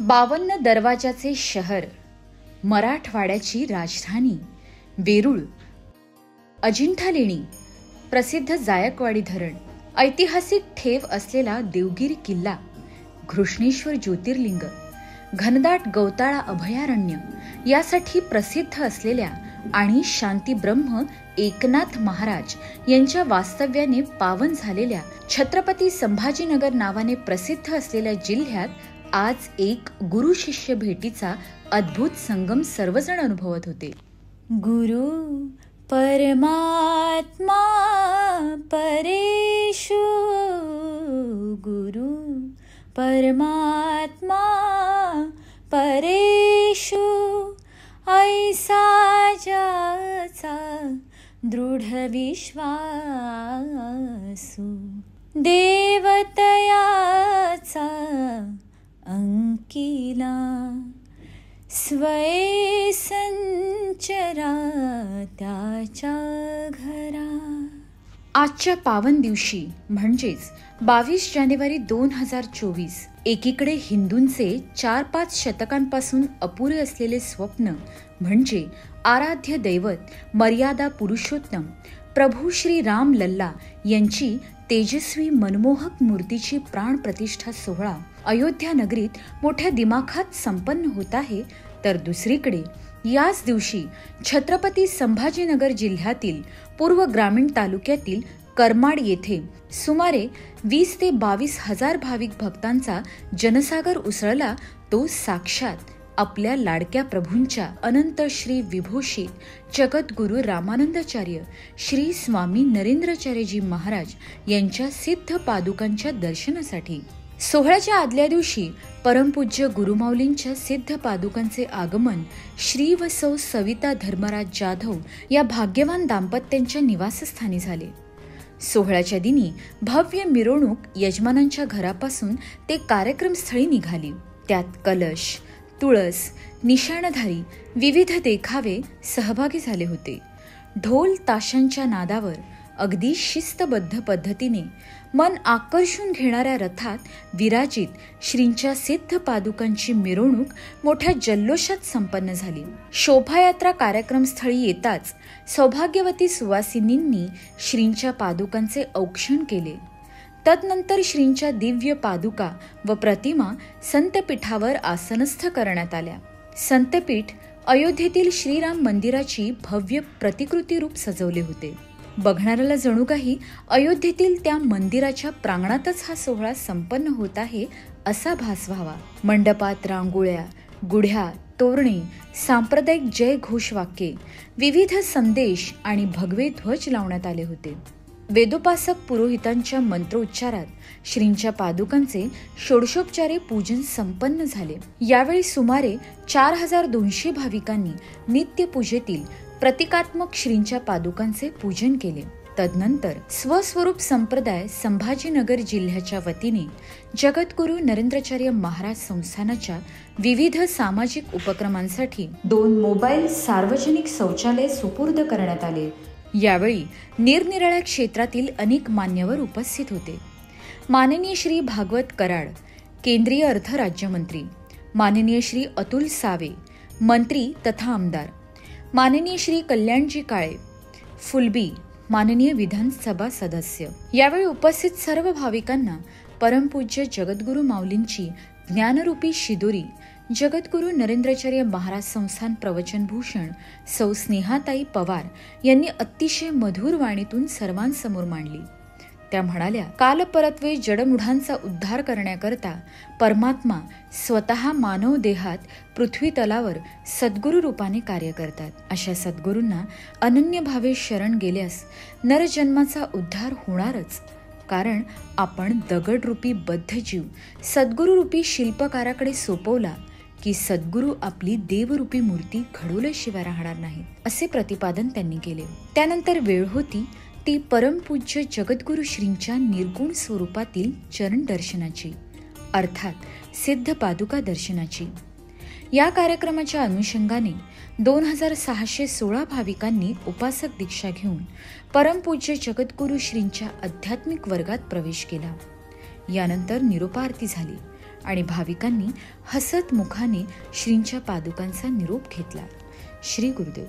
52 दरवाजाचे शहर, मराठवाड्याची राजधानी वेरूळ, अजिंठा लेणी, प्रसिद्ध जायकवाडी धरण, ऐतिहासिक ठेव असलेला देवगिरी किल्ला, घृष्णेश्वर ज्योतिर्लिंग, घनदाट गवताळा अभयारण्य यासाठी प्रसिद्ध असलेल्या आणि शांतीब्रह्म एकनाथ महाराज यांच्या वास्तव्याने पावन झालेल्या छत्रपती संभाजीनगर नावाने प्रसिद्ध असलेल्या जिल्ह्यात आज एक गुरु शिष्य भेटीचा अद्भुत संगम सर्वजण अनुभवत होते. गुरु परमात्मा परेशु, गुरु परमात्मा परेशु, ऐसा ज्याचा दृढ विश्वासु, देवतयाचा अंकिला, स्वये संचरा त्याच्या घरा. आजच्या पावन दिवशी म्हणजेच 22 जानेवारी 2024 एकीकडे हिंदूंचे 4-5 शतकांपासून अपुरे असलेले स्वप्न म्हणजे आराध्य दैवत मर्यादा पुरुषोत्तम प्रभू श्री राम लल्ला यांची तेजस्वी मनमोहक मूर्तीची प्राण प्रतिष्ठा सोहळा अयोध्या नगरीत मोठ्या दिमाखात संपन्न होत आहे, तर दुसरीकडे याच दिवशी छत्रपती संभाजीनगर जिल्ह्यातील पूर्व ग्रामीण तालुक्यातील करमाड येथे सुमारे 20 ते 22 हजार भाविक भक्तांचा जनसागर उसळला. तो साक्षात आपल्या लाडक्या प्रभूंच्या अनंत श्री विभूषित जगद्गुरु रामानंदाचार्य श्री स्वामी नरेंद्राचार्यजी महाराज यांच्या सिद्ध पादुकांच्या दर्शनासाठी. सोहळ्याच्या आदल्या दिवशी परमपूज्य गुरुमाऊलींच्या सिद्ध पादुकांचे आगमन श्री व सौ सविता धर्मराज जाधव या भाग्यवान दाम्पत्यांच्या निवासस्थानी झाले. सोहळ्याच्या दिनी भव्य मिरवणूक यजमानांच्या घरापासून ते कार्यक्रमस्थळी निघाली. त्यात कलश, तुळस, निशाणधारी विविध देखावे सहभागी झाले होते. ढोल ताशांच्या नादावर अगदी शिस्तबद्ध पद्धतीने मन आकर्षून घेणाऱ्या रथात विराजित श्रींच्या सिद्ध पादुकांची मिरवणूक मोठ्या जल्लोषात संपन्न झाली. शोभायात्रा कार्यक्रमस्थळी येताच सौभाग्यवती सुवासिनींनी श्रींच्या पादुकांचे औक्षण केले. तदनंतर श्रींच्या दिव्य पादुका व प्रतिमा संतपीठावर आसनस्थ करण्यात आल्या. संतपीठ अयोध्येतील श्रीराम मंदिराची भव्य प्रतिकृती रूप सजवले होते. बघणाऱ्याला जणू काही अयोध्येतील त्या मंदिराच्या प्रांगणातच हा सोहळा संपन्न होत आहे असा भास व्हावा. मंडपात रांगोळ्या, गुढ्या, तोरणे, सांप्रदायिक जय घोषवाक्ये, विविध संदेश आणि भगवे ध्वज लावण्यात आले होते. वेदोपासक पुरोहितांच्या मंत्रोच्चारात श्रींच्या पादुकांचे षोडशोपचारे पूजन संपन्न झाले. यावेळी सुमारे 4200 भाविकांनी नित्यपूजेतील प्रतिकात्मक श्रींच्या पादुकांचे पूजन केले. तदनंतर स्वस्वरूप संप्रदाय संभाजीनगर जिल्ह्याच्या वतीने जगद्गुरु नरेंद्राचार्य महाराज संस्थानाच्या विविध सामाजिक उपक्रमांसाठी 2 मोबाईल सार्वजनिक शौचालय सुपूर्द करण्यात आले. यावेळी निरनिराळ्या क्षेत्रातील अनेक मान्यवर उपस्थित होते. माननीय श्री भागवत कराड, केंद्रीय अर्थ राज्यमंत्री, माननीय श्री अतुल सावे, मंत्री तथा आमदार, माननीय श्री कल्याणजी काळे, फुलबी, माननीय विधानसभा सदस्य. यावेळी उपस्थित सर्व भाविकांना परमपूज्य जगद्गुरु माऊलींची ज्ञानरूपी शिदोरी जगद्गुरु नरेंद्राचार्य महाराज संस्थान प्रवचनभूषण सौ स्नेहाताई पवार यांनी अतिशय मधुर वाणीतून सर्वांसमोर मांडली. त्या म्हणाल्या, कालपरत्वे जडमुढांचा उद्धार करण्याकरता परमात्मा स्वतः मानव देहात पृथ्वी तलावर सद्गुरु रूपाने कार्य करतात. अशा सद्गुरूंना अनन्य भावे शरण गेल्यास नरजन्माचा उद्धार होणारच. कारण आपण दगडरूपी बद्धजीव सद्गुरुरूपी शिल्पकाराकडे सोपवला की सद्गुरू आपली देवरूपी मूर्ती घडवल्याशिवाय राहणार नाही, असे प्रतिपादन त्यांनी केले. त्यानंतर वेळ होती ती परमपूज्य जगद्गुरु श्रींच्या निर्गुण स्वरूपातील चरण दर्शनाची, अर्थात सिद्ध पादुका दर्शनाची. या कार्यक्रमाच्या अनुषंगाने 2616 भाविकांनी उपासक दीक्षा घेऊन परमपूज्य जगद्गुरु श्रींच्या आध्यात्मिक वर्गात प्रवेश केला. यानंतर निरोपारती झाली आणि भाविकांनी हसत मुखाने श्रींच्या पादुकांचा निरोप घेतला. श्री गुरुदेव.